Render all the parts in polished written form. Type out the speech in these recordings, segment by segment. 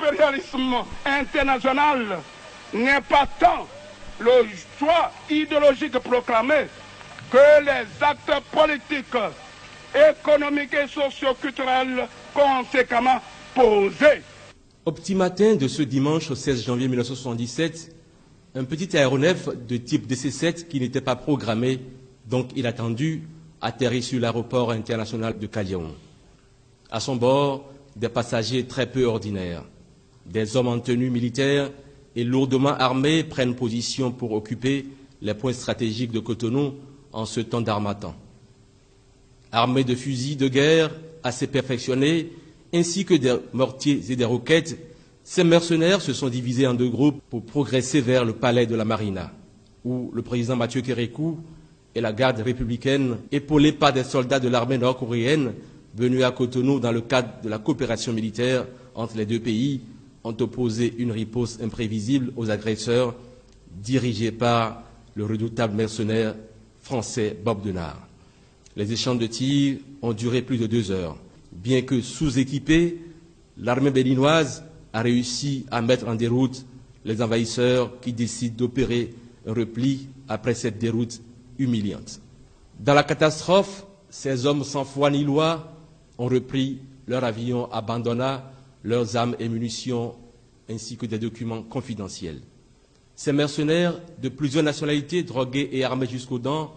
l'impérialisme international n'est pas tant le choix idéologique proclamé que les actes politiques, économiques et socioculturels conséquemment posés. Au petit matin de ce dimanche 16 janvier 1977, un petit aéronef de type DC-7 qui n'était pas programmé, donc inattendu, atterrit sur l'aéroport international de Kaliaon. À son bord, des passagers très peu ordinaires. Des hommes en tenue militaire et lourdement armés prennent position pour occuper les points stratégiques de Cotonou en ce temps d'harmattan. Armés de fusils de guerre assez perfectionnés, ainsi que des mortiers et des roquettes, ces mercenaires se sont divisés en deux groupes pour progresser vers le palais de la Marina, où le président Mathieu Kérékou et la garde républicaine, épaulés par des soldats de l'armée nord-coréenne venus à Cotonou dans le cadre de la coopération militaire entre les deux pays, ont opposé une riposte imprévisible aux agresseurs dirigés par le redoutable mercenaire français Bob Denard. Les échanges de tirs ont duré plus de 2 heures. Bien que sous-équipée, l'armée béninoise a réussi à mettre en déroute les envahisseurs qui décident d'opérer un repli après cette déroute humiliante. Dans la catastrophe, ces hommes sans foi ni loi ont repris leur avion abandonna, leurs armes et munitions, ainsi que des documents confidentiels. Ces mercenaires de plusieurs nationalités, drogués et armés jusqu'aux dents,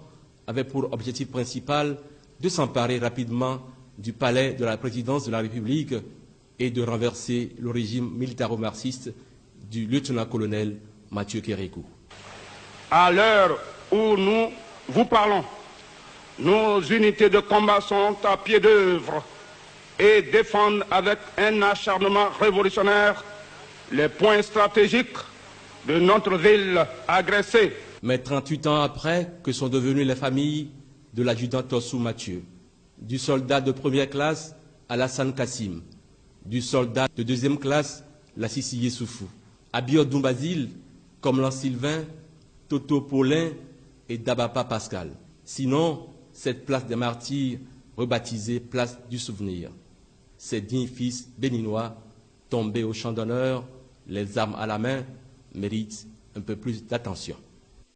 avaient pour objectif principal de s'emparer rapidement du palais de la présidence de la République et de renverser le régime militaro-marxiste du lieutenant-colonel Mathieu Kérékou. À l'heure où nous vous parlons, nos unités de combat sont à pied d'œuvre et défendent avec un acharnement révolutionnaire les points stratégiques de notre ville agressée. Mais 38 ans après, que sont devenues les familles de l'adjudant Tossou Mathieu, du soldat de première classe Alassane Kassim, du soldat de deuxième classe Lassisi Yessoufou, Abiodun Basile, Comlan Sylvain, Toto Paulin et Dabapa Pascal. Sinon, cette place des martyrs, rebaptisée place du souvenir. Ces dignes fils béninois, tombés au champ d'honneur, les armes à la main, méritent un peu plus d'attention.